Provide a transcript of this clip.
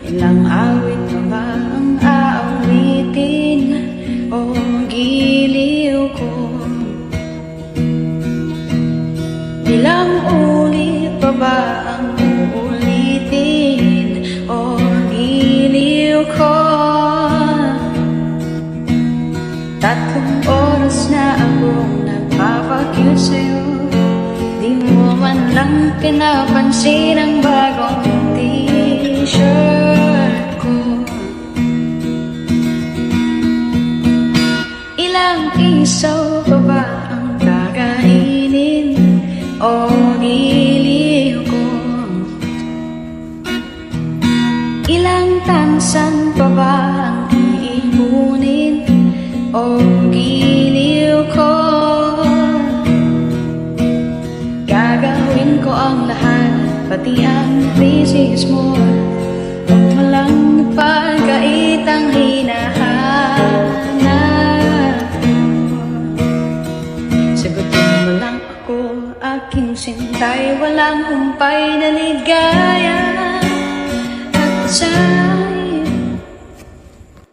Ilang awit pa ba ang aawitin o giliw ko? Ilang ulit pa ba ang uulitin o giliw ko? 3 oras na akong nagpapakyut sa'yo, di mo man lang pinapansin ang bagong t-shirt ko. Ilang isaw pa ba ang kakainin o giliw ko? Ilang tansan pa ba ang iipunin o giliw ko? Gagawin ko ang lahat, pati ang thesis mo. Huwag mo lang pagkait ang hinahanap ko. Sagutin mo lang ako, aking sintay, walang humpay na ligaya. At sa